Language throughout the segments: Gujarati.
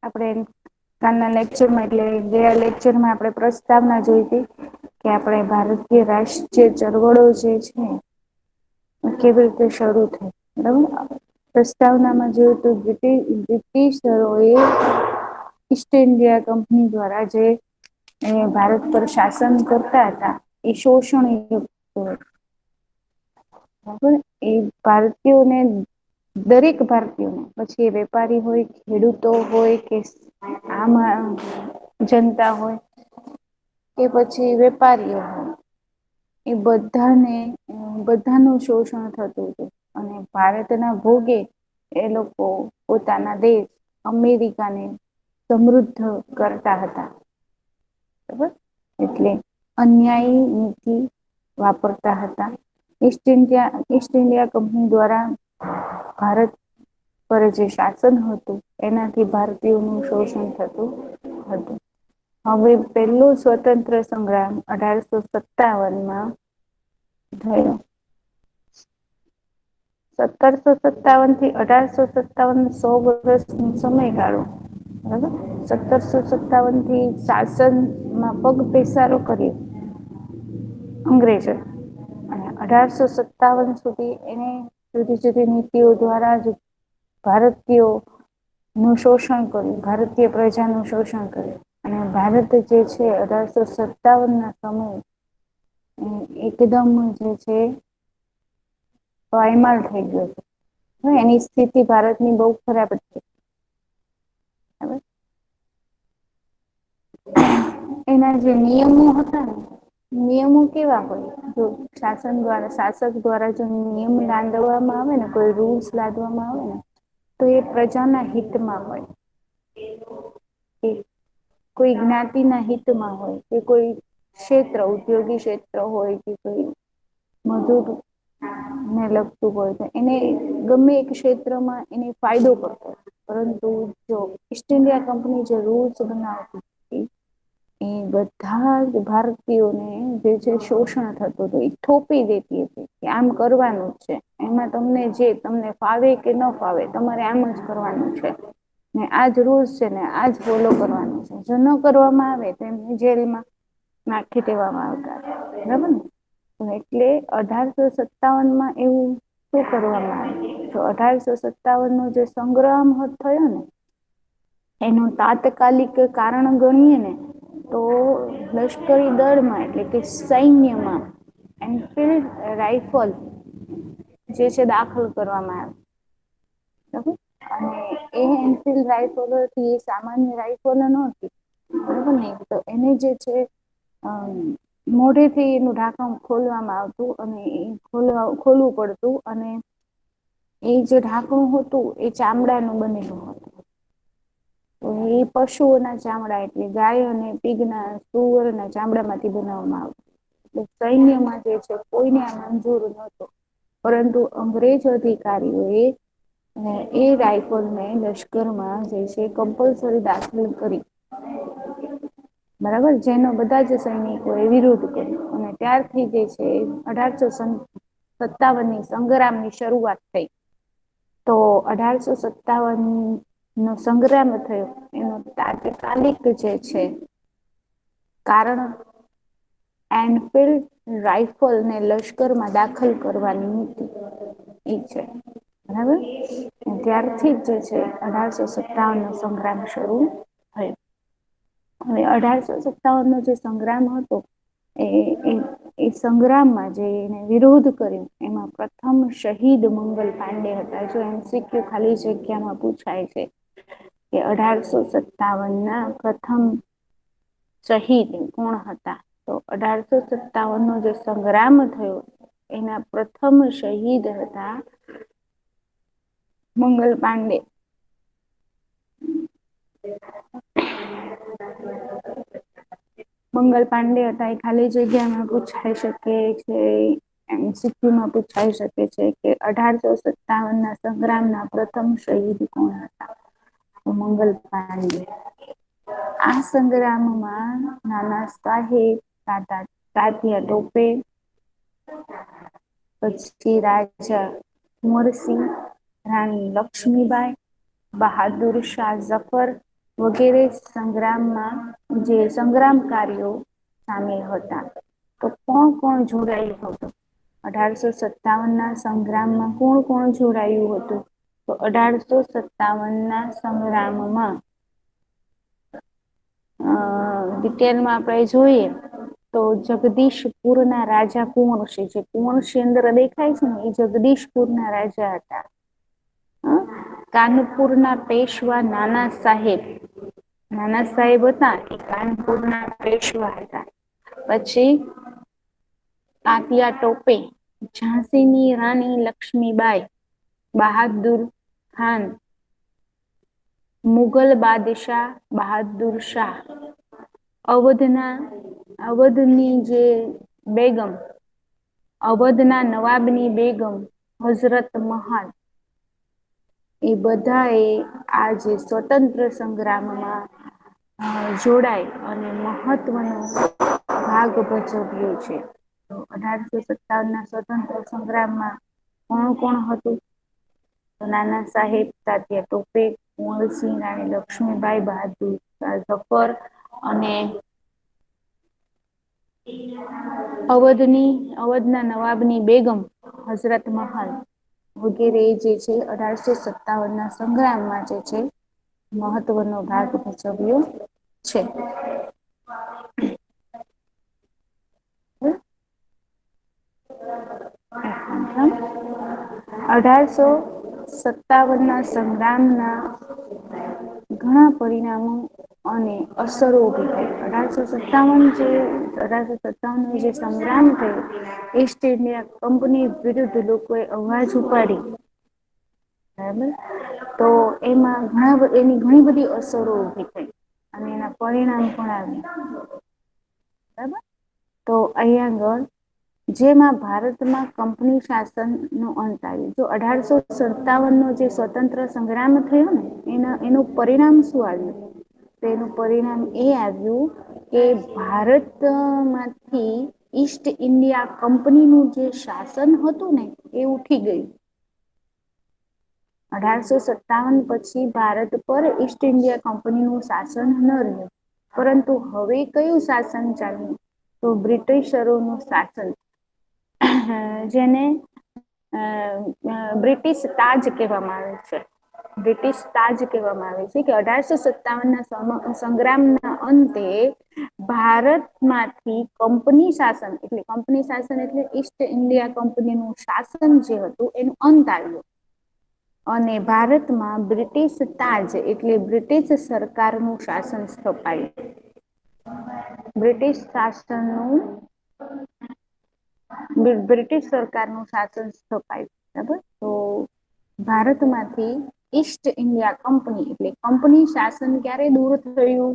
આપણે કાલના લેક્ચરમાં એટલે ગયા લેક્ચરમાં આપણે પ્રસ્તાવના જોઈ હતી કે આપણે ભારતીય રાષ્ટ્રીય ચળવળો જે છે કેવી રીતે શરૂ થાય બરાબર. પ્રસ્તાવનામાં જોયું તો બ્રિટિશરોએ ઈસ્ટ ઇન્ડિયા કંપની દ્વારા જે ભારત પર શાસન કરતા હતા એ શોષણ બરાબર એ ભારતીયોને દરેક ભારતીયોને પછી એ વેપારી હોય ખેડૂતો હોય કે આમાં જનતા હોય કે પછી વેપારીઓ હોય એ બધાનું શોષણ થતું હતું અને ભારતના ભોગે એ લોકો પોતાના દેશ અમેરિકાને સમૃદ્ધ કરતા હતા બરાબર એટલે અન્યાયી નીતિ વાપરતા હતા. ઈસ્ટ ઇન્ડિયા કંપની દ્વારા ભારત પર જે શાસન હતું એનાથી ભારતીયોનું શોષણ થતું હતું. હવે પહેલું સ્વતંત્ર સંગ્રામ 1857માં થયો. 1757 થી 1857 100 વર્ષનો સમયગાળો બરાબર 1757 થી શાસનમાં પગ પેસારો કર્યો અંગ્રેજો અને 1857 સુધી એને જુદી જુદી નીતિઓ દ્વારા જ ભારતીયો નું શોષણ કર્યું ભારતીય પ્રજાનું શોષણ કર્યું અને ભારત જે છે 1857 ના સમયે એકદમ જે છે પાયમાલ થઈ ગયો છે એની સ્થિતિ ભારતની બહુ ખરાબ હતી. બરાબર એના જે નિયમો હતા ને નિયમો કેવા હોય શાસક દ્વારા જો નિયમ લાદવામાં આવે ને કોઈ રૂલ્સ લાદવામાં આવે ને તો એ પ્રજાના હિતમાં હોય. કોઈ જ્ઞાતિના હિતમાં હોય કે કોઈ ક્ષેત્ર ઉદ્યોગી ક્ષેત્ર હોય કે કોઈ મજૂર ને લગતું હોય તો એને ગમે એક ક્ષેત્રમાં એને ફાયદો કરતો હોય. પરંતુ જો ઈસ્ટ ઇન્ડિયા કંપની જે રૂલ્સ બનાવતી હતી એ બધા જ ભારતીયોને જે છે શોષણ થતું હતું એ થોપી દેતી હતી કે આમ કરવાનું જ છે એમાં તમને ફાવે કે ન ફાવે તમારે આમ જ કરવાનું છે. ને આજ રૂલ્સ છે ને આજ ફોલો કરવાનું છે જો ન કરવામાં આવે તો એમને જેલમાં નાખી દેવામાં આવતા બરાબર ને એટલે 1857માં એવું શું કરવામાં આવે તો 1857 નો જે સંગ્રામ થયો ને એનું તાત્કાલિક કારણ ગણીએ ને તો લશ્કરી દળમાં એટલે કે સૈન્યમાં એનફિલ્ડ રાઈફલ જે છે દાખલ કરવામાં આવે બરાબર અને એ એનફિલ્ડ રાઈફલોથી એ સામાન્ય રાઈફલો નહોતી બરાબર ને તો એને જે છે મોઢેથી એનું ઢાંકણ ખોલવામાં આવતું અને ખોલવું પડતું અને એ જે ઢાંકણું હતું એ ચામડાનું બનેલું હતું. એ પશુઓના ચામડા એટલે ગાય અને પીગના સુવરના ચામડા માંથી બનાવવામાં આવતું. સૈન્યમાં જે છે કોઈને આ મંજૂર નહોતો પરંતુ અંગ્રેજ અધિકારીઓ એ રાયફલને લશ્કરમાં જે છે કમ્પલસરી દાખલ કરી બરાબર જેનો બધા જ સૈનિકો એ વિરોધ કર્યો અને ત્યારથી જે છે 1857ની સંગ્રામની શરૂઆત થઈ. તો 1857 નો સંગ્રામ થયો એનો તાત્કાલિક જે છે કારણ એનફિલ્ડ રાઈફલને લશ્કરમાં દાખલ કરવાની નીતિ એ છે બરાબર ત્યારથી જ જે છે 1857 નો સંગ્રામ શરૂ થયો. હવે 1857 નો જે સંગ્રામ હતો એ સંગ્રામમાં જે એને વિરોધ કર્યો એમાં પ્રથમ શહીદ મંગલ પાંડે હતા જો એમસીક્યુ ખાલી જગ્યામાં પૂછાય છે કે 1857ના પ્રથમ શહીદ કોણ હતા તો 1857 નો જે સંગ્રામ થયો એના પ્રથમ શહીદ હતા મંગલ પાંડે. મંગલ પાંડે હતા એ ખાલી જગ્યામાં પૂછાઈ શકે છે. એમસીક્યુમાં પૂછાઈ શકે છે કે 1857ના સંગ્રામના પ્રથમ શહીદ કોણ હતા મંગલ પાંડે. આ સંગ્રામમાં નાના સાહેબ તાત્યા ટોપે પછી રાજા કુંવરસિંહ રાણી લક્ષ્મીબાઈ બહાદુર શાહ ઝફર વગેરે સંગ્રામમાં જે સંગ્રામકારીઓ સામેલ હતા. તો કોણ કોણ જોડાયું હતું? 1857 ના સંગ્રામમાં કોણ કોણ જોડાયું હતું? તો 1857 ના સંગ્રામમાં ડિટેલમાં આપણે જોઈએ તો જગદીશપુર ના રાજા કોણ છે? જે કુંવરશી અંદર દેખાય છે ને એ જગદીશપુર ના રાજા હતા. કાનપુર ના પેશવા નાના સાહેબ, નાના સાહેબ હતા એ કાનપુર ના પેશવા હતા. પછી તાત્યા ટોપે ઝાંસીની રાણી લક્ષ્મીબાઈ, બહાદુર ખાન, મુગલ બાદશાહ બહાદુર શાહ, અવધની જે બેગમ, અવધના નવાબની બેગમ હઝરત મહલ, એ બધા એ આ જે સ્વતંત્ર સંગ્રામમાં જોડાય અને મહત્વનો ભાગ ભજવ્યો છે. તો 1857 ના સ્વતંત્ર સંગ્રામમાં કોણ કોણ હતું? તો નાના સાહેબ તાત્યા ટોપે, કુંવરસિંહ રાણી લક્ષ્મીબાઈ, બહાદુર ઝફર અને અવધના નવાબની બેગમ હઝરત મહલ વગેરે જે છે 1857 ના સંગ્રામમાં જે છે મહત્વનો ભાગ ભજવ્યો છે. 1857 ના સંગ્રામના ઘણા પરિણામો અને અસરો ઉભી થઈ. 1857 નો જે સંગ્રામ થયો ઈસ્ટ ઇન્ડિયા કંપની વિરુદ્ધ લોકોએ અવાજ ઉપાડી. બરાબર, તો એની ઘણી બધી અસરો ઉભી થઈ. અને એના પરિણામ પણ આવ્યા. બરાબર, તો અહીંયા આગળ જેમાં ભારતમાં કંપની શાસન નો અંત આવ્યો. જો 1857 નો જે સ્વતંત્ર સંગ્રામ થયો ને એનું પરિણામ શું આવ્યું? તો એનું પરિણામ એ આવ્યું કે ભારતમાંથી ઈસ્ટ ઇન્ડિયા કંપનીનું જે શાસન હતું ને એ ઉઠી ગયું. 1857 પછી ભારત પર ઈસ્ટ ઇન્ડિયા કંપનીનું શાસન ન રહ્યું. પરંતુ હવે કયું શાસન ચાલ્યું? તો બ્રિટિશરોનું શાસન. જેને બ્રિટિશ તાજ કહેવામાં આવે છે. બ્રિટિશ તાજ કહેવામાં આવે છે કે 1857 ના સંગ્રામના અંતે ભારતમાંથી કંપની શાસન એટલે ઈસ્ટ ઇન્ડિયા કંપનીનું શાસન જે હતું એનું અંત આવ્યું. અને ભારતમાં બ્રિટિશ તાજ એટલે બ્રિટિશ સરકારનું શાસન સ્થપાયું. બ્રિટિશ શાસનનું બ્રિટિશ સરકારનું શાસન સ્થપાયું. બરાબર, તો ભારતમાંથી ઈસ્ટ ઇન્ડિયા કંપની એટલે કંપની શાસન ક્યારે દૂર થયું?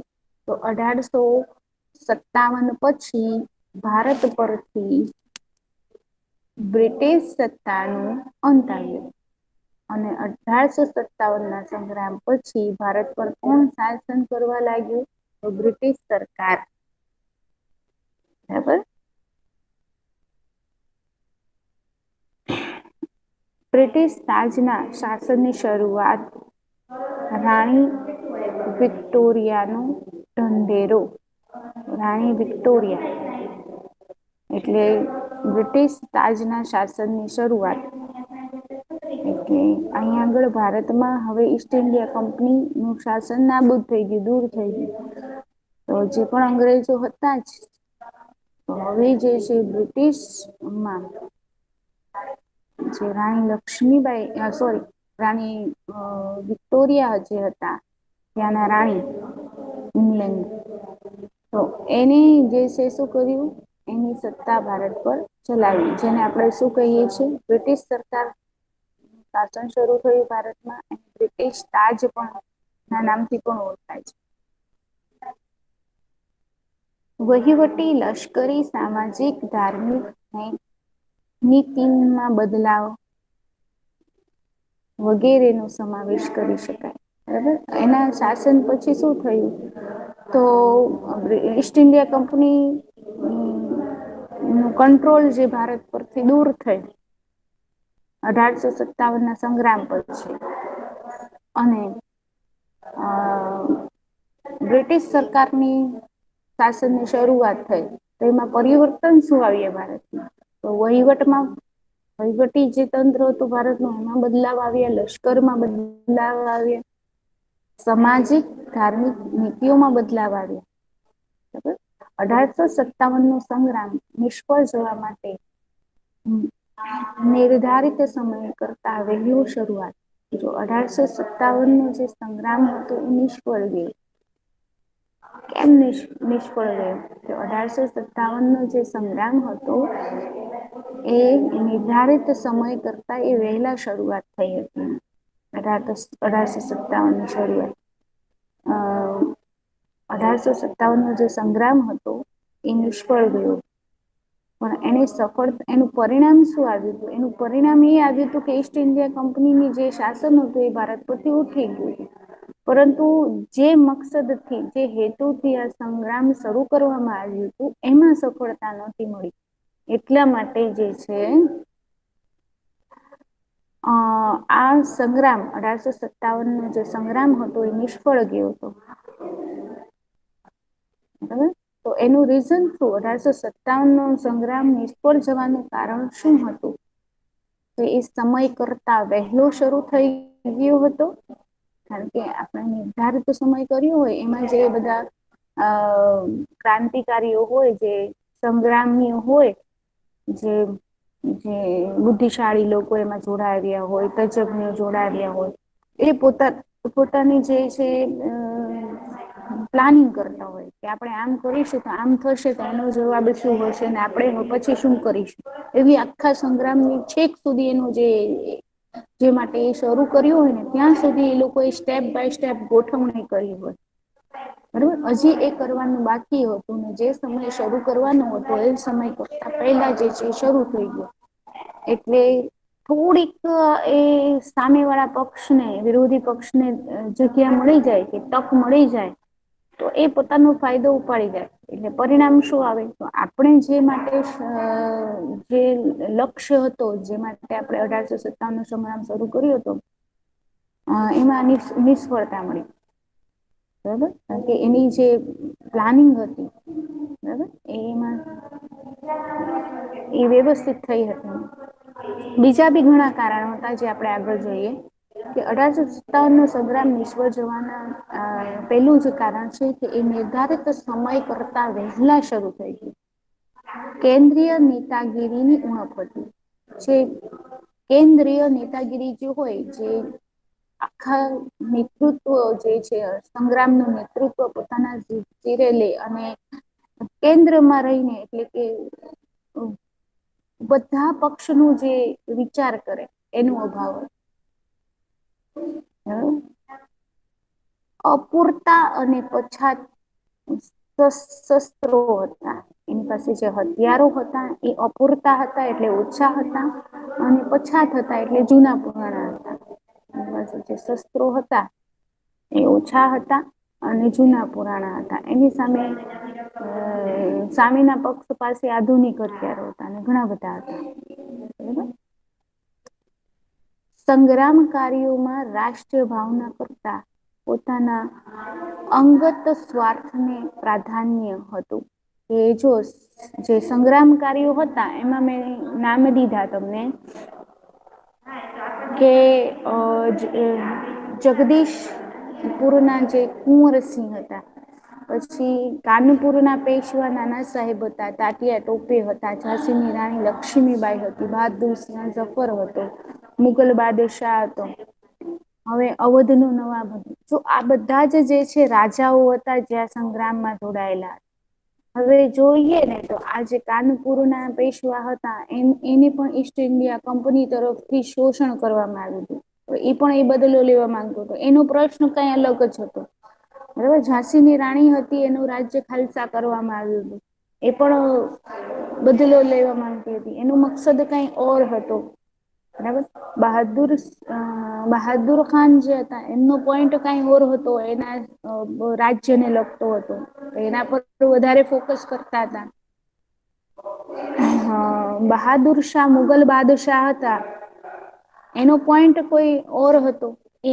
તો 1857 પછી ભારત પરથી બ્રિટિશ સત્તાનું અંત આવ્યું. અને 1857 ના સંગ્રામ પછી ભારત પર કોણ શાસન કરવા લાગ્યું? તો બ્રિટિશ સરકાર. બરાબર, બ્રિટિશ તાજના શાસનની શરૂઆત રાણી વિક્ટોરિયાનો ઢંઢેરો. રાણી વિક્ટોરિયા એટલે બ્રિટિશ તાજના શાસનની શરૂઆત. એટલે અહીં આગળ ભારતમાં હવે ઈસ્ટ ઇન્ડિયા કંપની નું શાસન નાબૂદ થઈ ગયું, દૂર થઈ ગયું. તો જે પણ અંગ્રેજો હતા જ હવે જે છે બ્રિટિશમાં જે રાણી લક્ષ્મીબાઈ સોરી રાણી વિક્ટોરિયા જે હતા ત્યાંના રાણી ઇંગ્લેન્ડ તો એને જે છે શું કર્યું એની સત્તા ભારત પર ચલાવી જેને આપણે શું કહીએ છીએ બ્રિટિશ સરકાર શાસન શરૂ થયું ભારતમાં અને બ્રિટિશ તાજ પણ ના નામથી પણ ઓળખાય છે. વહીવટી લશ્કરી સામાજિક ધાર્મિક નીતિમાં બદલાવ વગેરે નો સમાવેશ કરી શકાય. બરાબર એના શાસન પછી શું થયું તો ઈસ્ટ ઇન્ડિયા કંપની નું કંટ્રોલ જે ભારત પરથી દૂર થઈ 1857 ના સંગ્રામ પછી અને બ્રિટિશ સરકારની શાસનની શરૂઆત થઈ, તો એમાં પરિવર્તન શું આવ્યું ભારતમાં? તો વહીવટી જે તંત્ર હતું ભારતનું એમાં બદલાવ આવ્યા, લશ્કરમાં બદલાવ આવ્યા, સામાજિક ધાર્મિક નીતિઓમાં બદલાવ આવ્યા. બરાબર. 1857 નો સંગ્રામ નિષ્ફળ જવા માટે નિર્ધારિત સમય કરતા વહેલું શરૂઆત. જો 1857 નો જે સંગ્રામ હતો એ નિષ્ફળ ગયો. કેમ નિષ્ફળ ગયો? તો 1857 નો જે સંગ્રામ હતો એ નિર્ધારિત સમય કરતા એ વહેલા શરૂઆત થઈ હતી. 1857 ની શરૂઆત. 1857 નો જે સંગ્રામ હતો એ નિષ્ફળ ગયો. પણ એનું પરિણામ શું આવ્યું હતું? એનું પરિણામ એ આવ્યું હતું કે ઈસ્ટ ઇન્ડિયા કંપનીની જે શાસન હતું એ ભારત પરથી ઉઠી ગયું. પરંતુ જે મકસદથી, જે હેતુથી આ સંગ્રામ શરૂ કરવામાં આવ્યું હતું એમાં સફળતા નહોતી મળી. એટલા માટે જે છે આ સંગ્રામ 1857 નો જે સંગ્રામ હતો એ નિષ્ફળ ગયો હતો. બરાબર. તો એનું રીઝન શું? 1857 નો સંગ્રામ નિષ્ફળ જવાનું કારણ શું હતું? તો એ સમય કરતા વહેલો શરૂ થઈ ગયો હતો. કારણ કે આપણે નિર્ધારિત સમય કર્યો હોય એમાં જે બધા ક્રાંતિકારીઓ હોય, જે સંગ્રામીઓ હોય, જે બુદ્ધિશાળી લોકો એમાં જોડાવ્યા હોય, તજજ્ઞો જોડાવ્યા હોય, એ પોતાની જે છે પ્લાનિંગ કરતા હોય કે આપણે આમ કરીશું તો આમ થશે, તો એનો જવાબ શું હશે ને આપણે પછી શું કરીશું. એવી આખા સંગ્રામની છેક સુધી એનું જે માટે એ શરૂ કર્યું હોય ને ત્યાં સુધી એ લોકોએ સ્ટેપ બાય સ્ટેપ ગોઠવણી કરી હોય. બરોબર. હજી એ કરવાનું બાકી હતું ને જે સમય શરૂ કરવાનો હતો એ સમય કરતા પહેલા જે છે શરૂ થઈ ગયો. એટલે થોડીક એ સામે વાળા પક્ષને, વિરોધી પક્ષને જગ્યા મળી જાય કે તક મળી જાય તો એ પોતાનો ફાયદો ઉપાડી જાય. એટલે પરિણામ શું આવે? તો આપણે જે માટે જે લક્ષ્ય હતો, જે માટે આપણે 1857 નો સંગ્રામ શરૂ કર્યો હતો એમાં નિષ્ફળતા મળી. બરાબર. કારણ કે એની જે પ્લાનિંગ હતી, બરાબર, એમાં એ વ્યવસ્થિત થઈ હતી. બીજા બી ઘણા કારણો હતા જે આપણે આગળ જોઈએ કે 1857 નો સંગ્રામ નિષ્ફળ જવાના પેલું જ કારણ છે કે એ નિર્ધારિત સમય કરતા વહેલા શરૂ થઈ ગયું. કેન્દ્રીય નેતાગીરીની ઉણપ હતી. જે કેન્દ્રીય નેતાગીરી જે હોય, જે આખા નેતૃત્વ જે છે સંગ્રામનું નેતૃત્વ પોતાના ચીરે લે અને કેન્દ્રમાં રહીને, એટલે કે બધા પક્ષનું જે વિચાર કરે એનો અભાવ. અપૂરતા અને પછાત શસ્ત્રો હતા. એની પાસે જે હથિયારો હતા એ અપૂરતા હતા એટલે ઓછા હતા, અને પછાત હતા એટલે જૂના પુરાણા હતા. એની પાસે જે શસ્ત્રો હતા એ ઓછા હતા અને જૂના પુરાણા હતા. એની સામેના પક્ષ પાસે આધુનિક હથિયારો હતા અને ઘણા બધા હતા. બરાબર. સંગ્રામકારીઓમાં રાષ્ટ્રીય ભાવના કરતા પોતાના અંગત સ્વાર્થને પ્રાધાન્ય હતું. કે જો જે સંગ્રામકારીઓ હતા એમાં મેં નામ દીધા તમને કે જગદીશ પુરના જે કુંવરસિંહ હતા, પછી કાનપુર ના પેશવા નાના સાહેબ હતા, તાત્યા ટોપે હતા, ઝાંસીની રાણી લક્ષ્મીબાઈ હતી, બહાદુર જફર હતો, મુગલ બાદશાહ હતો, હવે અવધ નો નવાબ હતો. તો આ બધા જ જે છે રાજાઓ હતા જ્યાં સંગ્રામમાં જોડાયેલા. હવે જોઈએ ને તો આ જે કાનપુર ના પેશવા હતા એને પણ ઈસ્ટ ઇન્ડિયા કંપની તરફથી શોષણ કરવામાં આવ્યું હતું. એ પણ એ બદલો લેવા માંગતો હતો. એનો પ્રશ્ન કઈ અલગ જ હતો. બરાબર. ઝાંસીની રાણી હતી એનું રાજ્ય ખાલસા કરવામાં આવ્યું હતું. એ પણ બદલો લેવા માંગતી હતી. એનો મકસદ કઈ ઓર હતો. બરાબર. બહાદુર ખાન જે હતા એમનો પોઈન્ટ કઈ ઓર હતો. એના રાજ્યને લગતો હતો. એના પર વધારે ફોકસ કરતા હતા. બહાદુર શાહ મુગલ બાદશાહ હતા, એનો પોઈન્ટ કોઈ ઓર હતો. એ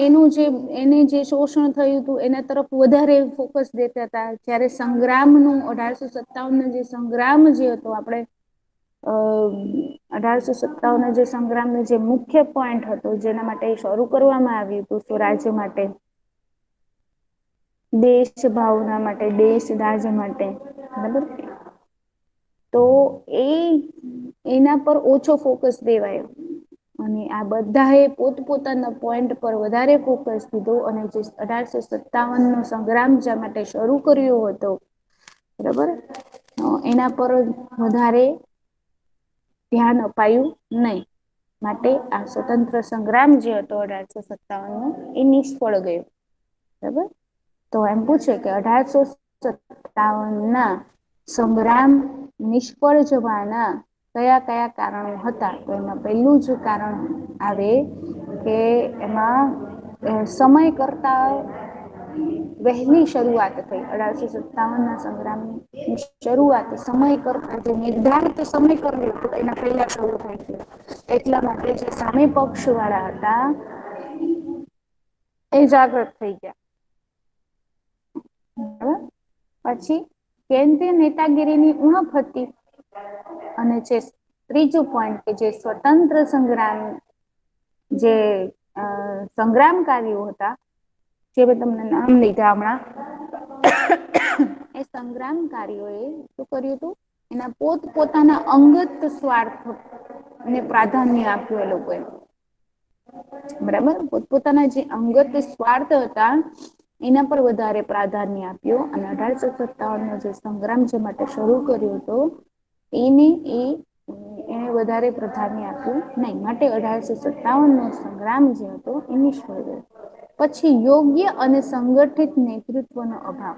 એનું જે એને જે શોષણ થયું હતું એના તરફ વધારે ફોકસ દેતા હતા. જ્યારે સંગ્રામનું 1857 જે સંગ્રામ જે હતો આપણે 1857 જે સંગ્રામનો જે મુખ્ય પોઈન્ટ હતો જેના માટે શરૂ કરવામાં આવ્યું હતું સ્વરાજ્ય માટે, દેશ ભાવના માટે, દેશ રાજ માટે, બરાબર. તો એના પર ઓછો ફોકસ દેવાયો અને આ બધા એ પોતપોતાના પોઈન્ટ પર વધારે ફોકસ દીધો અને જે 1857 નો સંગ્રામ જા માટે શરૂ કર્યો હતો, બરાબર, એના પર વધારે ધ્યાન અપાયું નહી. માટે આ સ્વતંત્ર સંગ્રામ જે હતો 1857 નો એ નિષ્ફળ ગયો. બરાબર. તો એમ પૂછે કે 1857 ના સંગ્રામ નિષ્ફળ જવાના કયા કયા કારણો હતા? તો એમાં પહેલું જ કારણ આવે કે એમાં સમય કરતા વહેલી શરૂઆત થઈ. 1857 ના સંગ્રામની શરૂઆત સમય કરતા જે નિર્ધારિત સમય કર્યો હતો એના પહેલા શરૂ થાય છે. એટલા માટે જે સામે પક્ષ વાળા હતા એ જાગૃત થઈ ગયા. પછી કેન્દ્રીય નેતાગીરીની ઉણપ હતી અને જે ત્રીજું પોઈન્ટ કે જે સ્વતંત્ર સંગ્રામ જે સંગ્રામકારીઓ હતા, જે મેં તમને નામ લીધા હમણાં, એ સંગ્રામકારીઓ એ શું કર્યું હતું? એના પોતપોતાના અંગત સ્વાર્થ અને પ્રાધાન્ય આપ્યું એ લોકોએ. બરાબર. પોતપોતાના જે અંગત સ્વાર્થ હતા એના પર વધારે પ્રાધાન્ય આપ્યું અને 1857 નો જે સંગ્રામ જે માટે શરૂ કર્યો હતો એને વધારે પ્રાધાન્ય આપ્યું નહીં. માટે 1857 નો સંગ્રામ જે હતો એ નિષ્ફળ ગયો. પછી યોગ્ય અને સંગઠિત નેતૃત્વનો અભાવ.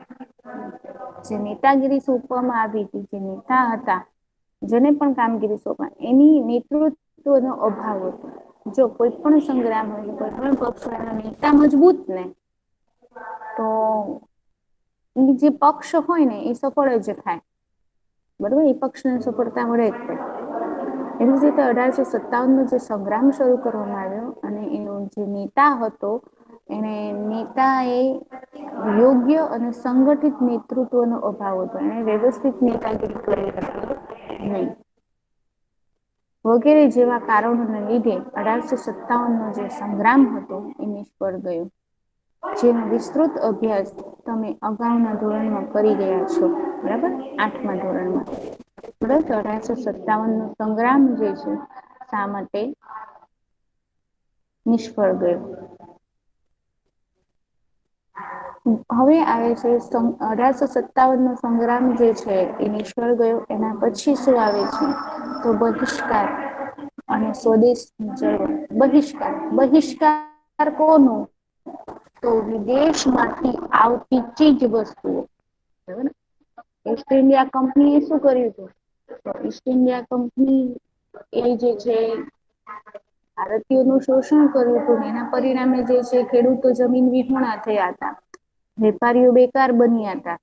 જે નેતાગીરી સોંપવામાં આવી હતી, જે નેતા હતા જેને પણ કામગીરી સોંપવા એની નેતૃત્વનો અભાવ હતો. જો કોઈ પણ સંગ્રામ હોય, કોઈ પણ પક્ષના નેતા મજબૂત ને તો એ જે પક્ષ હોય ને એ સફળ જ થાય. બરોબર. એ પક્ષને સફળતા મળે જ છે. એવી જ રીતે 1857 નો જે સંગ્રામ શરૂ કરવામાં આવ્યો અને એનો જે નેતા હતો એને નેતા એ યોગ્ય અને સંગઠિત નેતૃત્વનો અભાવ હતો. એને વ્યવસ્થિત નેતાગીરી કરી હતી નહીં. વગેરે જેવા કારણોને લીધે 1857 નો જે સંગ્રામ હતો એ નિષ્ફળ ગયો. જેનો વિસ્તૃત અભ્યાસ તમે અગાઉના ધોરણમાં કરી ગયા છો. બરાબર. 8મા ધોરણમાં. બરાબર. 1857 નો સંગ્રામ જે છે શા માટે નિષ્ફળ ગયો? હવે આવે છે 1857 નો સંગ્રામ જે છે એ નિષ્ફળ ગયો. એના પછી શું આવે છે? તો બહિષ્કાર અને સ્વદેશ બહિષ્કાર કોનો? તો વિદેશમાંથી આવતી ચીજ વસ્તુઓ. ઈસ્ટ ઇન્ડિયા કંપની એ શું કર્યું હતું? તો ઈસ્ટ ઇન્ડિયા કંપની એ જે છે ભારતીયોનું શોષણ કર્યું હતું ને એના પરિણામે જે છે ખેડૂતો જમીન વિહોણા થયા હતા. વેપારીઓ બેકાર બન્યા હતા.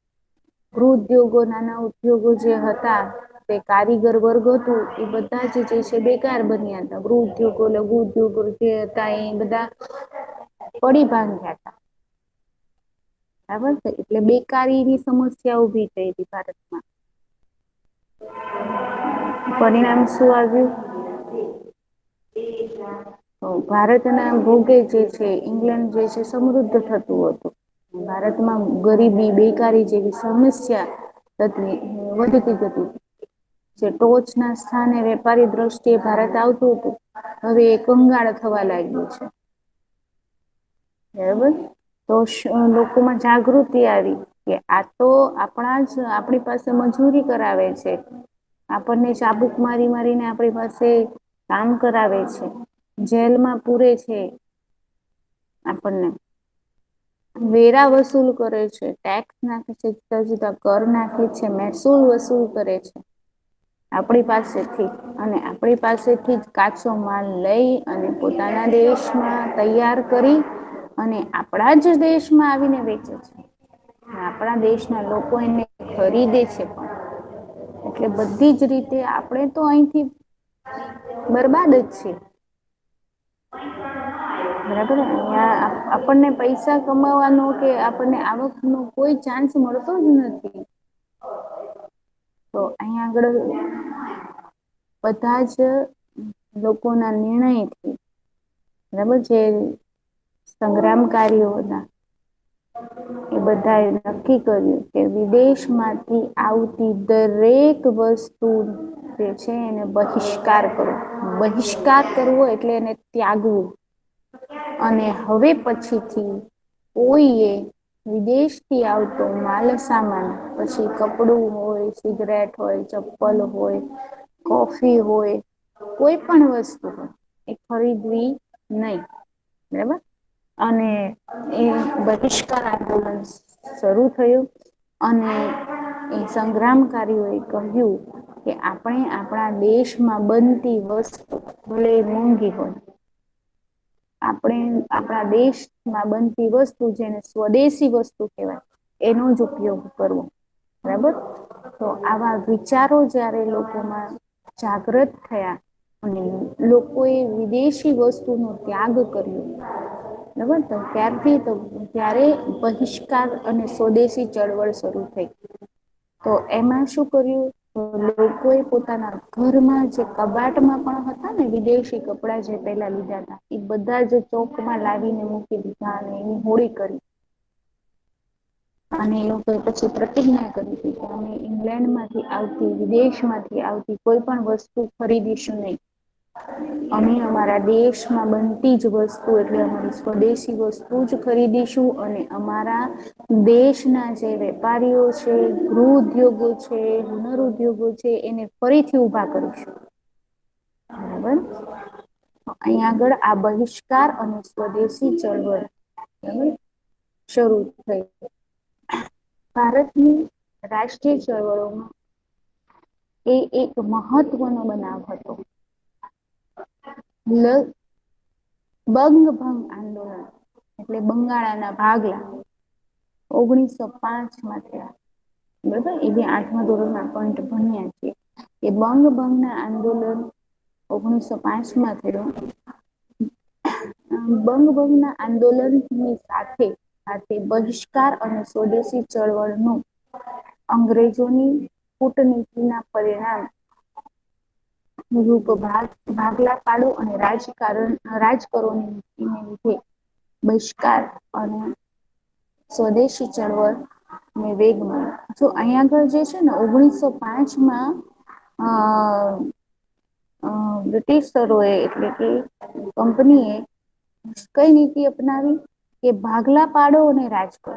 ગૃહ ઉદ્યોગો, નાના ઉદ્યોગો જે હતા તે કારીગર વર્ગ હતું એ બધા જ જે છે બેકાર બન્યા હતા. ગૃહ ઉદ્યોગો, લઘુ ઉદ્યોગો જે હતા એ બધા પડી ભાંગ્યા હતા. બરાબર છે. એટલે બેકારીની સમસ્યા ઉભી થઈ હતી ભારતમાં. પરિણામ શું આવ્યું? ભારતના ભોગે જે છે ઇંગ્લેન્ડ જે છે સમૃદ્ધ થતું હતું. ભારતમાં ગરીબી, બેકારી જેવી સમસ્યા વધતી જતી. જે ટોચના સ્થાને વેપારી દ્રષ્ટિએ ભારત આવતું હતું હવે એ કંગાળ થવા લાગ્યું છે. બરાબર. તો લોકોમાં જાગૃતિ આવી કે આ તો આપણી પાસે મજૂરી કરાવે છે. આપણને ચાબુક મારી મારીને આપણી પાસે કામ કરાવે છે. જેલમાં પૂરે છે આપણને. વેરા વસૂલ કરે છે, ટેક્સ નાખે છે, જુદા જુદા કર નાખે છે, મહેસૂલ વસૂલ કરે છે આપણી પાસેથી. અને આપણી પાસેથી જ કાચો માલ લઈ અને પોતાના દેશમાં તૈયાર કરી અને આપણા જ દેશમાં આવીને વેચે છે. આપણા દેશના લોકો એને ખરીદે છે પણ. એટલે બધી જ રીતે આપણે તો અહીંથી બરબાદ જ છે. બરાબર અહીંયા આપણને પૈસા કમાવાનો કે આપણને આવકનો કોઈ ચાન્સ મળતો જ નથી. તો અહીંયા આગળ બધા જ લોકોના નિર્ણયથી બરાબર છે સંગ્રામકારીઓ હતા એ બધાએ નક્કી કર્યું કે વિદેશમાંથી આવતી દરેક વસ્તુ જે છે એને બહિષ્કાર કરવો. બહિષ્કાર કરવો એટલે એને ત્યાગવું. અને હવે પછીથી કોઈએ વિદેશથી આવતો માલ સામાન પછી કપડું હોય, સિગરેટ હોય, ચપ્પલ હોય, કોફી હોય, કોઈ પણ વસ્તુ હોય એ ખરીદવી નહી. બરાબર અને એ બહિષ્કાર આંદોલન શરૂ થયું અને એ સંગ્રામકારીઓ એ કહ્યું કે આપણે આપણા દેશમાં બનતી વસ્તુ ભલે મોંઘી હોય આપણે આપણા દેશમાં બનતી વસ્તુ જેને સ્વદેશી વસ્તુ કહેવાય એનો જ ઉપયોગ કરવો. બરાબર તો આવા વિચારો જયારે લોકોમાં જાગૃત થયા અને લોકોએ વિદેશી વસ્તુનો ત્યાગ કર્યો. બરાબર તો ત્યારથી તો ત્યારે બહિષ્કાર અને સ્વદેશી ચળવળ શરૂ થઈ. તો એમાં શું કર્યું લોકોએ પોતાના ઘરમાં જે કબાટમાં પણ હતા ને વિદેશી કપડા જે પેલા લીધા હતા એ બધા જ ચોકમાં લાવીને મૂકી દીધા અને એની હોળી કરી. અને એ લોકોએ પછી પ્રતિજ્ઞા કરી હતી કે અમે ઈંગ્લેન્ડ માંથી આવતી વિદેશમાંથી આવતી કોઈ પણ વસ્તુ ખરીદીશું નહી. અમે અમારા દેશમાં બનતી જ વસ્તુ એટલે અમારી સ્વદેશી વસ્તુ જ ખરીદીશું અને અમારા દેશના જે વેપારીઓ છે, ગૃહ ઉદ્યોગો છે, હુનર ઉદ્યોગો છે એને ફરીથી ઉભા કરીશું. બરાબર અહીં આગળ આ બહિષ્કાર અને સ્વદેશી ચળવળ શરૂ થઈ. ભારતની રાષ્ટ્રીય ચળવળોમાં એ એક મહત્વનો બનાવ હતો. બંગ ભંગ આંદોલન એટલે બંગાળાના ભાગલા 1905 થયા. બરાબર એ બી 8મા ધોરણમાં પણ ભણ્યા છીએ. એ બંગ ભંગના આંદોલન 1905 થયો. બંગ ના આંદોલનની સાથે બહિષ્કાર અને સ્વદેશી ચળવળનું અંગ્રેજોની કૂટનીતિના પરિણામ ભાગલા પાડો અને રાજકારોને લીધે બહિષ્કાર અને સ્વદેશી ચળવળ ને વેગ મળ્યો. જો અહીં આગળ જે છે ને 1905માં બ્રિટિશરોએ એટલે કે કંપનીએ કઈ નીતિ અપનાવી કે ભાગલા પાડો અને રાજ કરો.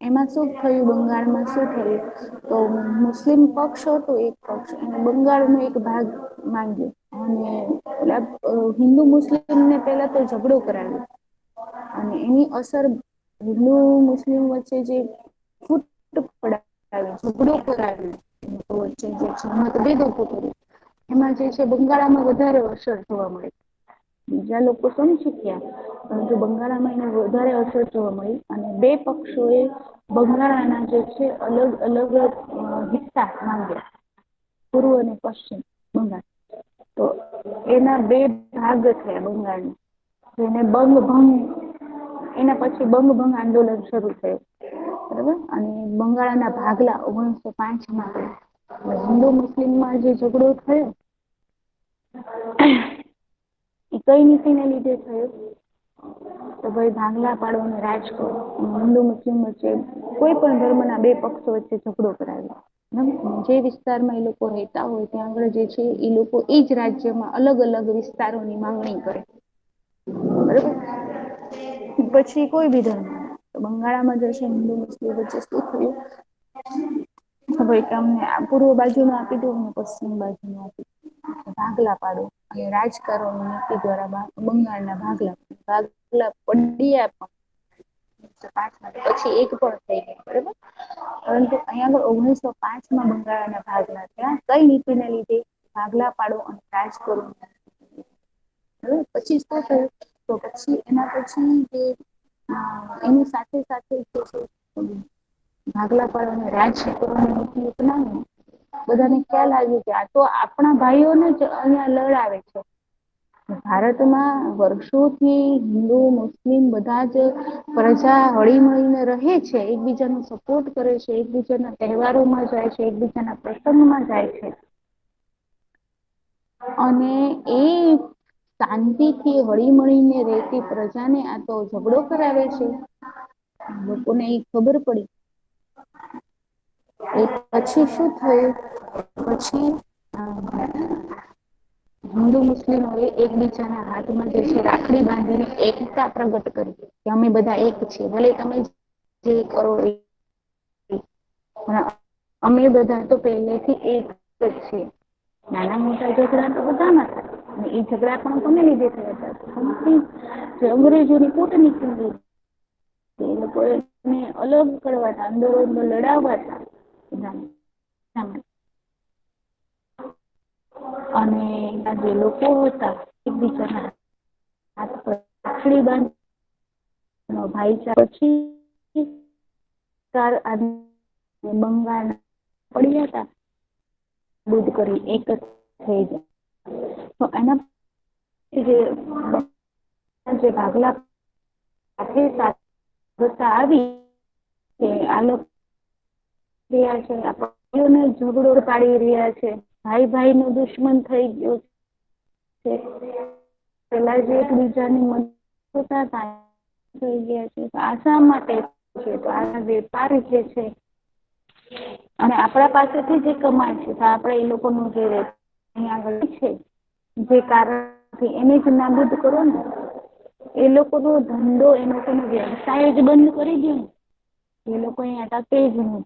એમાં શું થયું બંગાળમાં શું થયું તો મુસ્લિમ પક્ષ હતો એક પક્ષ અને બંગાળનો એક ભાગ માંગ્યો અને હિન્દુ મુસ્લિમને પેલા તો ઝઘડો કરાવ્યો. અને એની અસર હિન્દુ મુસ્લિમ વચ્ચે જે ફૂટ પડાવી ઝઘડો કરાવ્યો મતભેદો ઉભો કર્યો. એમાં જે છે બંગાળામાં વધારે અસર જોવા મળે. બીજા લોકો સમજી ગયા પરંતુ બંગાળામાં એને વધારે અસર જોવા મળી અને બે પક્ષોએ બંગાળાના જે છે અલગ અલગ હિસ્સા માંગ્યા. પૂર્વ અને પશ્ચિમ બંગાળ તો એના બે ભાગ થયા બંગાળના જેને બંગ ભંગ એના પછી બંગ ભંગ આંદોલન શરૂ થયું. બરાબર અને બંગાળના ભાગલા 1905માં હિન્દુ મુસ્લિમમાં જે ઝઘડો થયો એ કઈ નીતિને લીધે થયો તો ભાઈ ભાગલા પાડો અને રાજ કરો. હિન્દુ મુસ્લિમ વચ્ચે કોઈ પણ ધર્મના બે પક્ષો વચ્ચે ઝઘડો કરાવ્યો. જે વિસ્તારમાં એ લોકો રહેતા હોય ત્યાં આગળ જે છે એ લોકો એજ રાજ્યમાં અલગ અલગ વિસ્તારોની માંગણી કરે. બરોબર પછી કોઈ બી ધર્મ તો બંગાળામાં જે છે હિન્દુ મુસ્લિમ વચ્ચે શું થયું ભાઈ તમને પૂર્વ બાજુ ન આપી દઉં ને પશ્ચિમ બાજુ ન આપી ભાગલા પાડો અને રાજકારો નીતિ દ્વારા બંગાળના ભાગલા પડ્યા પછી એક પણ થઈ ગયો બરોબર પરંતુ અહીંયા આગળ 1905માં બંગાળના ભાગલા થયા કઈ નીતિને લીધે ભાગલા પાડો અને રાજ કરો. પછી શું થયું તો પછી એના પછી જે એની સાથે સાથે ભાગલા પાડો અને રાજ કરવાની નીતિ અપનાવી બધાને ખ્યાલ આવ્યું કે આ તો આપણા ભાઈઓને જ અહિયાં લડાવે છે. ભારતમાં વર્ષોથી હિન્દુ મુસ્લિમ બધા જ પ્રજા હળી મળીને રહે છે, એકબીજાનો સપોર્ટ કરે છે, એકબીજાના તહેવારોમાં જાય છે, એકબીજાના પ્રસંગમાં જાય છે, અને એ શાંતિથી હળી મળીને રહેતી પ્રજાને આ તો ઝઘડો કરાવે છે. લોકોને એ ખબર પડી. એ પછી શું થયું? પછી હિન્દુ મુસ્લિમોએ એકબીજાના હાથમાં જે છે રાખડી બાંધીને એકતા પ્રગટ કરી કે અમે બધા એક છીએ, ભલે તમે જે કરો એ, અમે બધા તો પહેલેથી એક જ છીએ. નાના મોટા ઝઘડા તો બધામાં થાય, અને એ ઝઘડા પણ કોને લીધે થયા હતા? જે અંગ્રેજોની કૂટનીતિ એ લોકો એને અલગ કરવા હતા, આંદોલન લડાવવા હતા. અને આ જે લોકો હતા એકબીજાના હાથ પર રાખડી બાંધી ભાઈચારો પછી બંગાળ પડ્યા હતા. દૂધ કરી એક જ થઈ જાય, તો એના જે ભાગલા સાથે આવી કે આ લોકો રહ્યા છે, આપણને ઝઘડો પાડી રહ્યા છે, ભાઈ ભાઈ નો દુશ્મન થઈ ગયો છે. પેલા જે એકબીજાની મદદ થઈ ગયા છે, તો આ શા માટે છે? તો આ વેપાર જે છે અને આપણા પાસેથી જે કમાય છે, તો આપણે એ લોકોનું જે અહીંયા આગળ છે જે કારણથી એને જ નાબૂદ કરો ને. એ લોકોનો ધંધો, એ લોકોનો વ્યવસાય જ બંધ કરી દો ને, એ લોકો અહીંયા ટકે જ નહીં.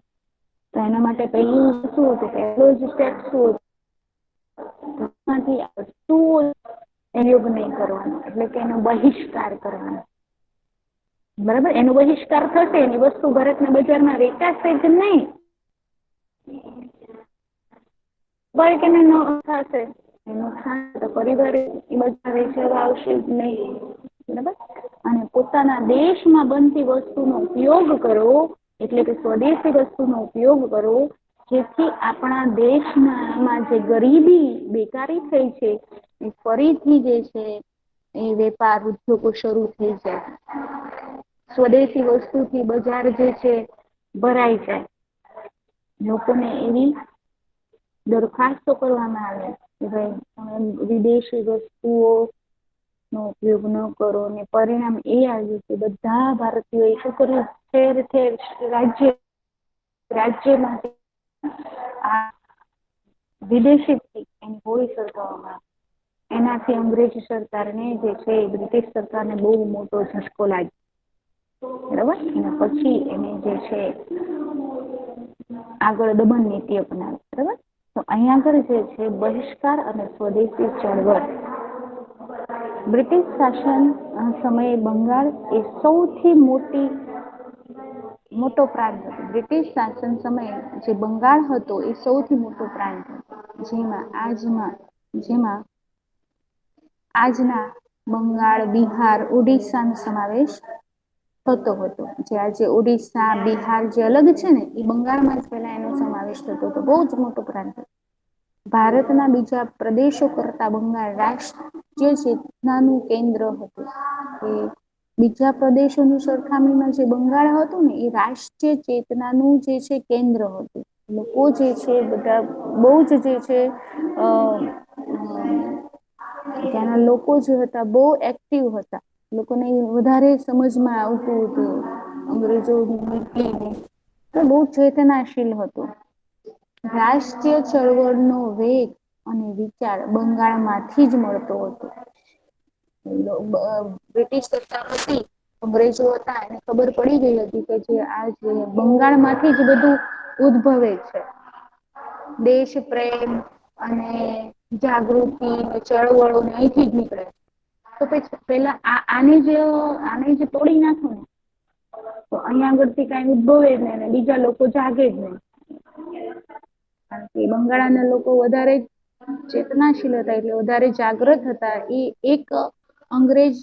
તો એના માટે પહેલું શું હતું? પહેલો જ સ્ટેપ શું હતું? યોગ નહીં કરવાનો, એટલે કે એનો બહિષ્કાર કરવાનો. બરાબર, એનો બહિષ્કાર થશે, એની વસ્તુ ભારતના બજારમાં વેચાશે જ નહીં. કેને ન થશે, નુકસાન તો પરિવાર એ બધા વેચવા આવશે જ નહીં. બરાબર, અને પોતાના દેશમાં બનતી વસ્તુનો ઉપયોગ કરો, એટલે કે સ્વદેશી વસ્તુનો ઉપયોગ કરો, જેથી આપણા દેશમાં જે ગરીબી, બેકારી થઈ છે, એ ફરીથી જે છે એ વેપાર ઉદ્યોગો શરૂ થઈ જાય. સ્વદેશી વસ્તુથી બજાર જે છે ભરાઈ જાય. લોકોને એવી દરખાસ્તો કરવામાં આવે કે ભાઈ તમે વિદેશી વસ્તુઓ નો ઉપયોગ ન કરો, ને પરિણામ એ આવ્યું કે બધા ભારતીયો એ શું કર્યું? ઠેર ઠેર રાજ્યમાં આ વિદેશી એની હોળી સળગાવવામાં આવે. એનાથી અંગ્રેજ સરકારને જે છે, બ્રિટિશ સરકારને બહુ મોટો ઝટકો લાગ્યો. બરાબર, એના પછી એને જે છે આગળ દમન નીતિ અપનાવી. બરાબર, તો અહીંયા આગળ જે છે બહિષ્કાર અને સ્વદેશી ચળવળ. બ્રિટિશ શાસન સમયે બંગાળ એ સૌથી મોટો પ્રાંત હતો. બ્રિટિશ શાસન સમયે જે બંગાળ હતો એ સૌથી મોટો પ્રાંત હતો, જેમાં આજના બંગાળ, બિહાર, ઓડિશાનો સમાવેશ થતો હતો. જે આજે ઓડિશા, બિહાર જે અલગ છે ને, એ બંગાળમાં જ પેલા એનો સમાવેશ થતો હતો. બહુ જ મોટો પ્રાંત હતો. ભારતના બીજા પ્રદેશો કરતા બંગાળ રાષ્ટ્રીય ચેતનાનું કેન્દ્ર હતું. એ બીજા પ્રદેશોની સરખામણીમાં જે બંગાળ હતું ને, એ રાષ્ટ્રીય ચેતનાનું જે છે કેન્દ્ર હતું. લોકો જે છે બધા બહુ જ જે છે ત્યાંના લોકો જે હતા બહુ એક્ટિવ હતા. લોકોને વધારે સમજમાં આવતું હતું અંગ્રેજોની નીતિને, તો બહુ ચેતનાશીલ હતું. રાષ્ટ્રીય ચળવળનો વેગ અને વિચાર બંગાળમાંથી જ મળતો હતો. બ્રિટિશ સરકાર હતી, અંગ્રેજો હતા, એને ખબર પડી ગઈ હતી કે જે આ બંગાળમાંથી જ બધું ઉદ્ભવે છે. દેશ પ્રેમ અને જાગૃતિ, ચળવળોને અહીંથી જ નીકળે. તો પછી પેલા આને જ તોડી નાખો ને, તો અહીંયા આગળથી કઈ ઉદ્ભવે જ નહી, બીજા લોકો જાગે જ નહીં. કારણ કે બંગાળના લોકો વધારે ચેતનાશીલ હતા, એટલે વધારે જાગ્રત હતા. એ એક અંગ્રેજ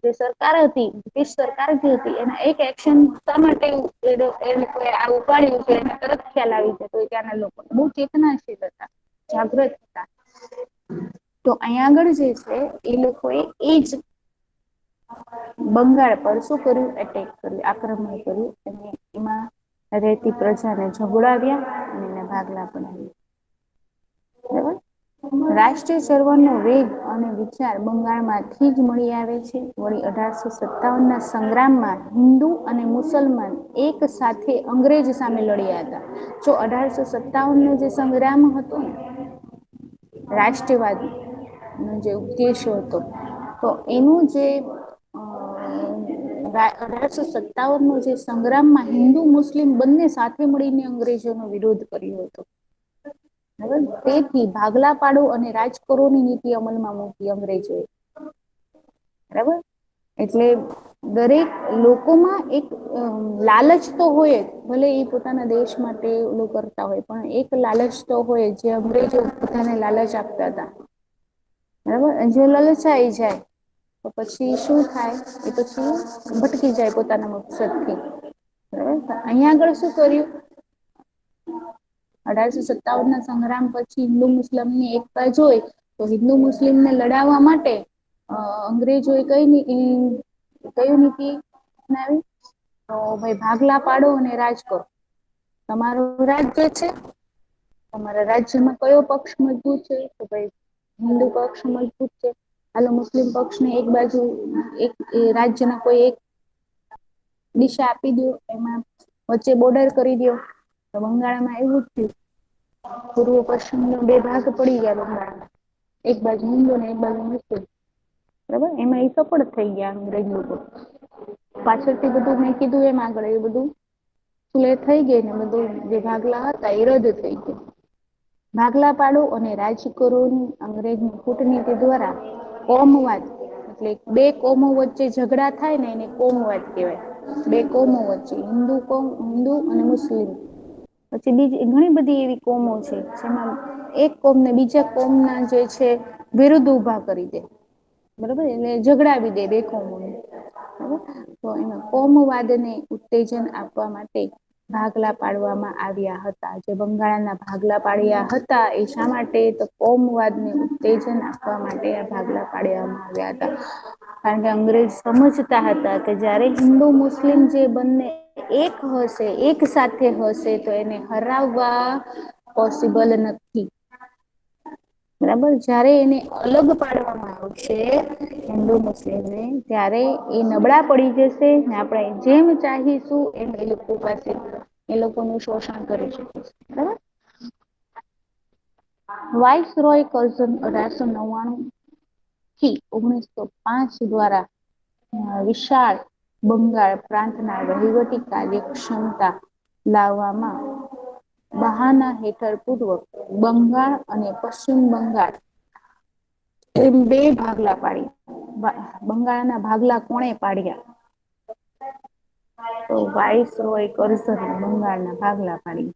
જે સરકાર હતી, બ્રિટિશ સરકાર જે હતી, એના એક એક્શન શા માટે એ લોકોએ આ ઉપાડ્યું છે, એને તરત ખ્યાલ આવી જતો ત્યાંના લોકો બહુ ચેતનાશીલ હતા, જાગ્રત હતા. તો અહીંયા આગળ જે છે એ લોકોએ એ જ બંગાળ પર શું કર્યું, એટેક કર્યું, આક્રમણ કર્યું, અને એમાં રહેતી પ્રજાને ઝઘડાવ્યા અને એને ભાગલા પડાવ્યા. બરાબર. રાષ્ટ્રીય ચળવળનો વેગ અને વિચાર બંગાળમાંથી જ મળી આવે છે. વળી 1857 ના સંગ્રામમાં હિન્દુ અને મુસલમાન એક સાથે અંગ્રેજ સામે લડ્યા હતા. જો 1857 નો જે સંગ્રામ હતો ને રાષ્ટ્રવાદ નો જે ઉદ્દેશ હતો, તો એનું જે 1857 નો જે સંગ્રામમાં હિન્દુ મુસ્લિમ બંને સાથે મળીને અંગ્રેજોનો વિરોધ કર્યો હતો. તેથી ભાગલા પાડો અને રાજ કરોની નીતિ અમલમાં મૂકી અંગ્રેજોએ. બરાબર. એટલે દરેક લોકોમાં એક લાલચ તો હોય જ, ભલે એ પોતાના દેશ માટે ઓલું કરતા હોય, પણ એક લાલચ તો હોય જે અંગ્રેજો બધાને લાલચ આપતા હતા. બરાબર. જો લલચાઈ જાય તો પછી શું થાય, એ પછી ભટકી જાય પોતાના મકસદથી. બરાબર. અહીંયા આગળ શું કર્યું, 1857 ના સંગ્રામ પછી હિન્દુ મુસ્લિમની એકતા જોઈ તો હિન્દુ મુસ્લિમને લડાવવા માટે અંગ્રેજોએ કયું નીતિ અપનાવી, તો ભાઈ ભાગલા પાડો અને રાજ કરો. તમારું રાજ્ય છે, તમારા રાજ્યમાં કયો પક્ષ મજબૂત છે, તો ભાઈ હિન્દુ પક્ષ મજબૂત છે, હાલો મુસ્લિમ પક્ષને એક બાજુ એક રાજ્યના કોઈ એક દિશા આપી દો, એમાં વચ્ચે બોર્ડર કરી દો. તો બંગાળમાં એવું જ થયું, પૂર્વ પશ્ચિમ બે ભાગ પડી ગયા બંગાળમાં, એક બાજુ હિન્દુ ને એક બાજુ મુસ્લિમ. બરાબર. એમાં એ સફળ થઈ ગયા અંગ્રેજ લોકો. પાછળથી બધું મેં કીધું એમ આગળ એ બધું સુલેહ થઈ ગઈ ને બધું જે ભાગલા હતા એ રદ થઈ ગયા. ભાગલા પાડો અને રાજ કરોની અંગ્રેજની કૂટનીતિ દ્વારા કોમવાદ એટલે બે કોમો વચ્ચે ઝઘડા થાય ને એને કોમવાદ કહેવાય. બે કોમો વચ્ચે હિન્દુ અને મુસ્લિમ. પછી બીજી ઘણી બધી એવી કોમો છે જેમાં એક કોમને બીજા કોમના જે છે વિરુદ્ધ ઉભા કરી દે. બરોબર. એટલે ઝઘડાવી દે બે કોમોને. તો એમાં કોમવાદને ઉત્તેજન આપવા માટે ભાગલા પાડવામાં આવ્યા હતા. જે બંગાળના ભાગલા પાડ્યા હતા એ શા માટે, તો કોમવાદને ઉત્તેજન આપવા માટે આ ભાગલા પાડવામાં આવ્યા હતા. કારણ કે અંગ્રેજ સમજતા હતા કે જયારે હિન્દુ મુસ્લિમ જે બંને એક હશે, એક સાથે હશે, તો એને હરાવવા પોસિબલ નથી. બરાબર. જયારે એને અલગ પાડવામાં આવશે હિન્દુ મુસ્લિમને, ત્યારે એ નબળા પડી જશે ને આપણે જેમ ચાહીશું એમ એ લોકો પાસે એ લોકોનું શોષણ કરી શકીશું. બરાબર. વાઇસરોય કર્ઝન 1899 થી 1905 દ્વારા વિશાળ બંગાળ પ્રાંતના વહીવટી કાર્યક્ષમતા લાવવામાં બહાના હેઠળ પૂર્વક બંગાળ અને પશ્ચિમ બંગાળ એમ બે ભાગલા પાડ્યા. બંગાળના ભાગલા કોણે પાડ્યા, તો વાઇસરોય કર્ઝને બંગાળના ભાગલા પાડ્યા.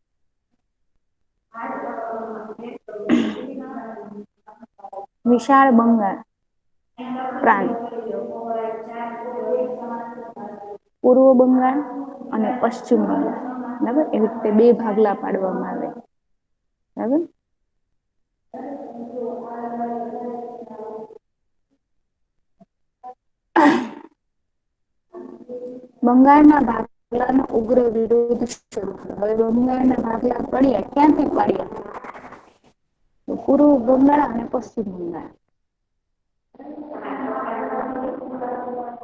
વિશાળ બંગાળ પ્રાંત પૂર્વ બંગાળ અને પશ્ચિમ બંગાળ. બરાબર. એવી રીતે બે ભાગલા પાડવામાં આવે. બરાબર. બંગાળના ભાગલાનો ઉગ્ર વિરોધ શરૂ થયો. હવે બંગાળના ભાગલા પડ્યા ક્યાંથી પડ્યા, તો પૂર્વ બંગાળ અને પશ્ચિમ બંગાળ.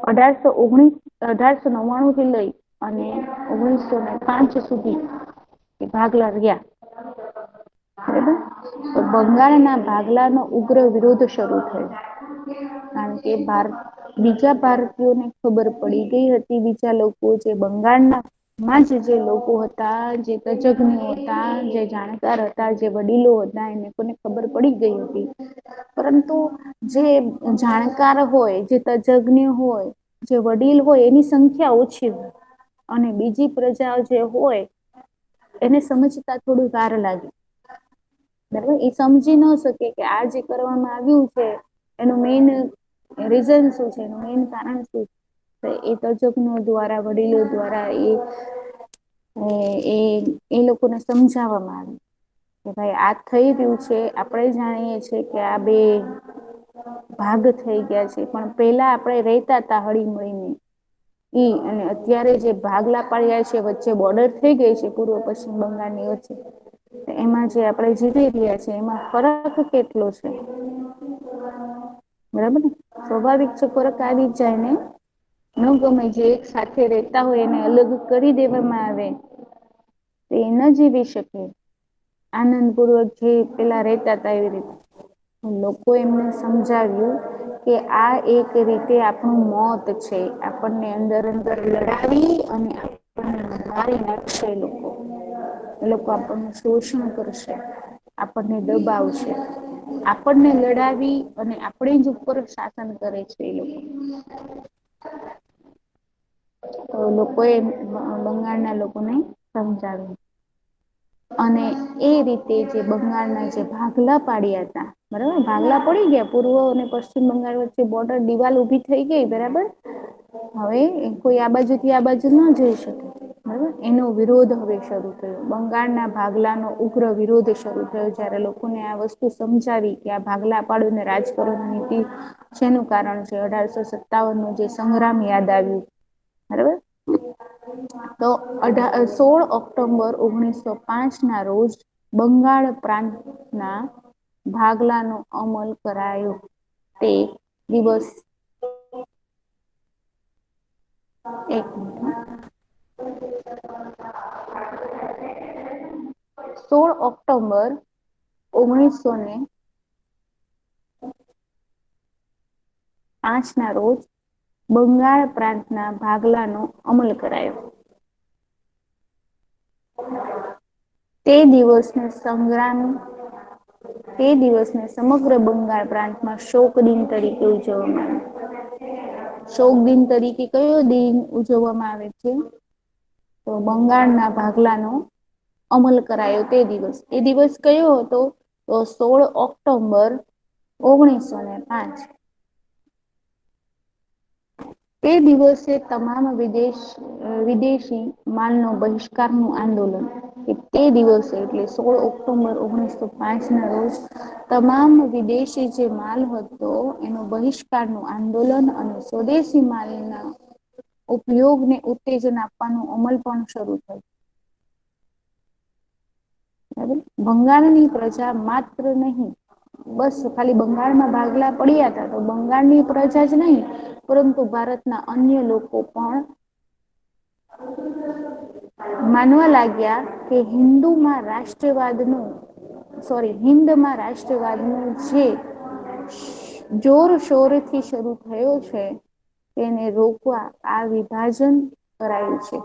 1899 થી લઈ અને 1905 સુધી એ ભાગલા રહ્યા. બરાબર. તો બંગાળના ભાગલાનો ઉગ્ર વિરોધ શરૂ થયો. કારણ કે બીજા ભારતીયોને ખબર પડી ગઈ હતી, બીજા લોકો જે બંગાળના માં જે લોકો હતા, જે તજજ્ઞો હતા, જે જાણકાર હતા, જે વડીલો હતા, એને લોકોને ખબર પડી ગઈ હતી. પરંતુ જે જાણકાર હોય, જે તજજ્ઞ હોય, જે વડીલ હોય, એની સંખ્યા ઓછી હોય અને બીજી પ્રજા જે હોય એને સમજતા થોડું વાર લાગે. બરાબર. એ સમજી ન શકે કે આ જે કરવામાં આવ્યું છે એનું મેન રીઝન શું છે, એનું મેન કારણ શું છે. એ તજજ્ઞો દ્વારા, વડીલો દ્વારા એ લોકોને સમજાવવામાં આવે. કે ભાઈ આ થઈ રહ્યું છે, આપણે જાણીએ છીએ કે આ બે ભાગ થઈ ગયા છે, પણ પેલા આપણે રેતા હતા હળી મળીને ઈ અને અત્યારે જે ભાગલા પાડ્યા છે વચ્ચે બોર્ડર થઈ ગઈ છે પૂર્વ પશ્ચિમ બંગાળની વચ્ચે એમાં જે આપણે જીવી રહ્યા છીએ એમાં ફરક કેટલો છે. બરાબર ને સ્વાભાવિક છે ફરક આવી જ જાય ને ન ગમે જે એક સાથે રહેતા હોય એને અલગ કરી દેવામાં આવે તે ન જીવી શકે આનંદ પૂર્વક જે પેલા રેતા હતા એવી રીતે લોકો એમને સમજાવ્યું કે આ એક રીતે આપણું મોત છે આપણને અંદર અંદર લડાવી અને મારી નાખશે એ લોકો આપણને શોષણ કરશે આપણને દબાવશે આપણને લડાવી અને આપણે જ ઉપર શાસન કરે છે એ લોકો તો લોકો એ બંગાળના લોકોને સમજાવ્યું અને એ રીતે જે બંગાળના જે ભાગલા પાડ્યા હતા બરાબર ભાગલા પડી ગયા પૂર્વ અને પશ્ચિમ બંગાળ વચ્ચે બોર્ડર દિવાલ ઉભી થઈ ગઈ બરાબર હવે કોઈ આ બાજુ થી આ બાજુ ન જઈ શકે બરાબર એનો વિરોધ હવે શરૂ થયો બંગાળના ભાગલાનો ઉગ્ર વિરોધ શરૂ થયો જયારે લોકોને આ વસ્તુ સમજાવી કે આ ભાગલા પાડોને રાજકારણ નીતિ શેનું કારણ છે 1857 નું જે સંગ્રામ યાદ આવ્યું બરાબર તો 16 ઓક્ટોબર 1905 ના રોજ બંગાળ પ્રાંતના ભાગલાનો અમલ કરાયો તે દિવસ એક મિનિટ 16 ઓક્ટોબર 1905 ના રોજ બંગાળ પ્રાંતના ભાગલાનો અમલ કરાયો તે દિવસને સંગ્રામ તે દિવસને સમગ્ર બંગાળ પ્રાંતમાં શોક દિન તરીકે ઉજવવામાં આવે શોક દિન તરીકે કયો દિન ઉજવવામાં આવે છે તો બંગાળના ભાગલાનો અમલ કરાયો તે દિવસ એ દિવસ કયો હતો તો 16 ઓક્ટોબર 1905 તે દિવસે તમામ વિદેશી માલનો બહિષ્કાર નું આંદોલન તે દિવસે એટલે 16 ઓક્ટોબર 1905 ના રોજ તમામ વિદેશી જે માલ હતો એનો બહિષ્કાર નું આંદોલન અને સ્વદેશી માલના ઉપયોગને ઉત્તેજન આપવાનો અમલ પણ શરૂ થયો બંગાળની પ્રજા માત્ર નહીં બસ ખાલી બંગાળમાં ભાગલા પડ્યા હતા તો બંગાળની પ્રજા જ નહીં પરંતુ ભારતના અન્ય લોકો પણ માનવા લાગ્યા કે હિન્દુમાં હિન્દમાં રાષ્ટ્રવાદનું જે જોરશોરથી શરૂ થયો છે તેને રોકવા આ વિભાજન કરાયું છે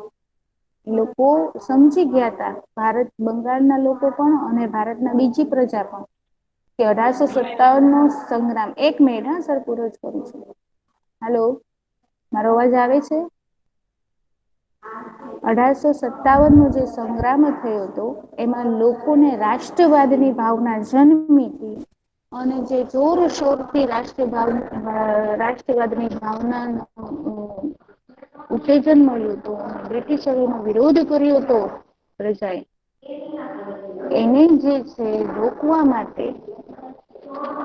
એ લોકો સમજી ગયા તા ભારત બંગાળના લોકો પણ અને ભારતના બીજી પ્રજા પણ કે 1857 નો સંગ્રામ એક મિનિટ હા સર પૂરો જ કરું છું હાલો મારો અવાજ આવે છે 1857 નો જે સંગ્રામ થયો હતો એમાં લોકોને રાષ્ટ્રવાદની ભાવના જન્મી હતી અને જે જોરશોરથી રાષ્ટ્રવાદની ભાવના ઉત્તેજન મળ્યું હતું અને બ્રિટિશરોનો વિરોધ કર્યો હતો પ્રજાએ એને જે છે રોકવા માટે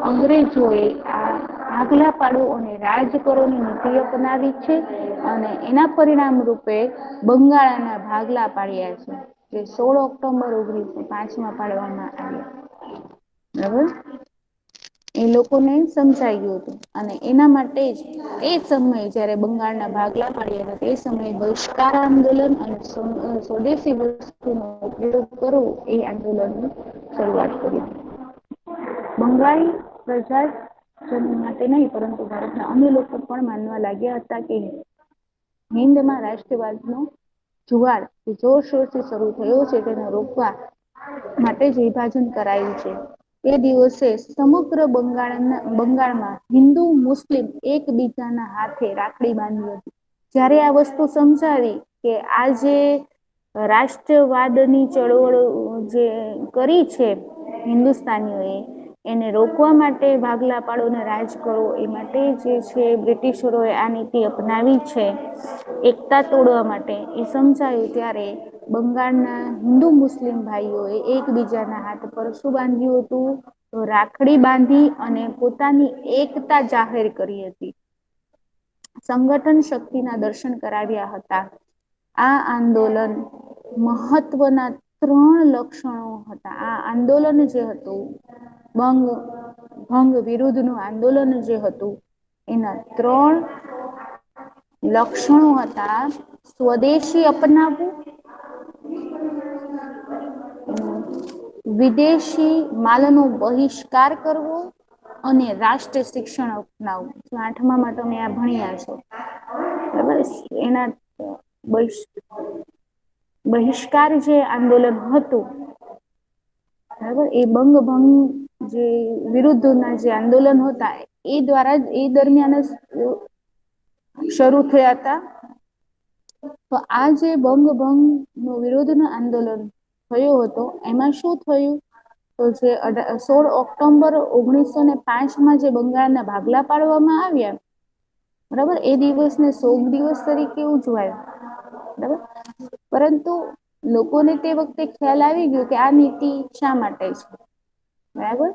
અંગ્રેજોએ આ ભાગલા પાડો અને રાજ કરોની નીતિ અપનાવી છે અને એના પરિણામ રૂપે બંગાળના ભાગલા પાડ્યા છે જે 16 ઓક્ટોબર 1905 પાડવામાં આવ્યા બરાબર એ લોકોને સમજાઈ ગયું હતું અને એના માટે જ એ સમયે જયારે બંગાળના ભાગલા પાડ્યા હતા એ સમયે બહિષ્કાર આંદોલન અને સ્વદેશી વસ્તુનો ઉપયોગ કરવો એ આંદોલનની શરૂઆત કરી બંગાળી પ્રજા માટે નહીં પરંતુ ભારતના અન્ય લોકો પણ માનવા લાગ્યા હતા કે હિન્દમાં રાષ્ટ્રવાદનો જુવાળ જોરશોરથી શરૂ થયો છે તેને રોકવા માટે જ વિભાજન કરાયું છે એ દિવસે સમગ્ર બંગાળમાં હિન્દુ મુસ્લિમ એકબીજાના હાથે રાખડી બાંધી હતી જયારે આ વસ્તુ સમજાવી કે આજે રાષ્ટ્રવાદની ચળવળો જે કરી છે હિન્દુસ્તાનીઓએ એને રોકવા માટે ભાગલા પાડોને રાજ કરો એ માટે જે છે બ્રિટિશરોએ આ નીતિ અપનાવી છે એકતા તોડવા માટે એ સમજાયું ત્યારે બંગાળના હિન્દુ મુસ્લિમ ભાઈઓએ એકબીજાના હાથ પર શું બાંધ્યું હતું? તો રાખડી બાંધી અને પોતાની એકતા જાહેર કરી હતી. સંગઠન શક્તિના દર્શન કરાવ્યા હતા. આ આંદોલન મહત્વના 3 લક્ષણો હતા. આ આંદોલન જે હતું ભંગ વિરુદ્ધનું આંદોલન જે હતું એના 3 લક્ષણો હતા. સ્વદેશી અપનાવવું, વિદેશી માલનો બહિષ્કાર કરવો અને રાષ્ટ્રીય શિક્ષણ અપનાવવું. 8મા તમે આ ભણ્યા છો. બરાબર. એના બહિષ્કાર જે આંદોલન હતું, બરાબર, એ બંગભંગ જે વિરુદ્ધના જે આંદોલન હતા એ દ્વારા એ દરમિયાન શરૂ થયા હતા. તો આ જે બંગભંગ નો વિરોધ ન આંદોલન થયો હતો એમાં શું થયું? તો જે 16 ઓક્ટોબર 1905 જે બંગાળના ભાગલા પાડવામાં આવ્યા, બરાબર, એ દિવસને શોક દિવસ તરીકે ઉજવાય. બરાબર, પરંતુ લોકોને તે વખતે ખ્યાલ આવી ગયો કે આ નીતિ શા માટે છે. બરાબર,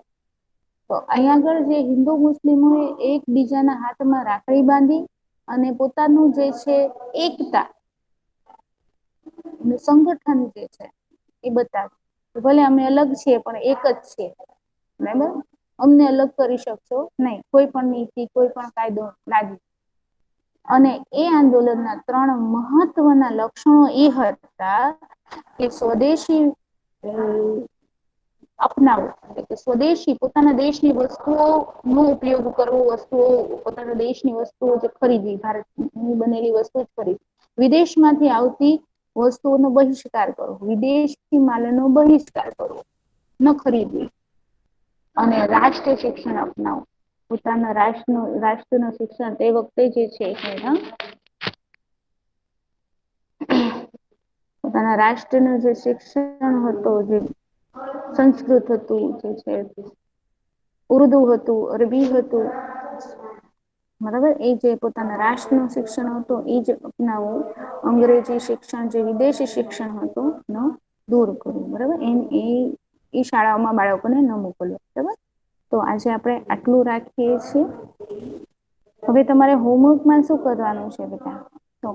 તો અહીંયા આગળ જે હિન્દુ મુસ્લિમોએ એકબીજાના હાથમાં રાખડી બાંધી અને પોતાનું જે છે એકતા સંગઠન જે છે એ બતાવે. ભલે અમે અલગ છીએ પણ એક જ છે. બરાબર, અમને અલગ કરી શકશો નહીં. કોઈ પણ નીતિ, કોઈ પણ કાયદો લાગુ. અને એ આંદોલનના 3 મહત્વના લક્ષણો એ હતા કે સ્વદેશી અપનાવો, એટલે કે સ્વદેશી પોતાના દેશની વસ્તુઓનો ઉપયોગ કરવો, પોતાના દેશની વસ્તુઓ જે ખરીદવી, ભારતની બનેલી વસ્તુ જ ખરીદવી. વિદેશમાંથી આવતી વસ્તુઓનો બહિષ્કાર કરવો, વિદેશી માલનો બહિષ્કાર કરવો, ન ખરીદવી. અને રાષ્ટ્રીય શિક્ષણ અપનાવો, પોતાના રાષ્ટ્રનું શિક્ષણ તે વખતે જે છે પોતાના રાષ્ટ્રનું જે શિક્ષણ હતું, જે સંસ્કૃત હતું, જે છે ઉર્દુ હતું, અરબી હતું, બરાબર, એ જે પોતાના રાષ્ટ્રનું શિક્ષણ હતું એ જ અપનાવવું. અંગ્રેજી શિક્ષણ, જે વિદેશી શિક્ષણ હતું ન દૂર કરવું. બરાબર, એ શાળાઓમાં બાળકોને ન મોકલવા. બરાબર, તો આજે આપણે આટલું રાખીએ છીએ. હવે તમારે હોમવર્કમાં શું કરવાનું છે બેટા? તો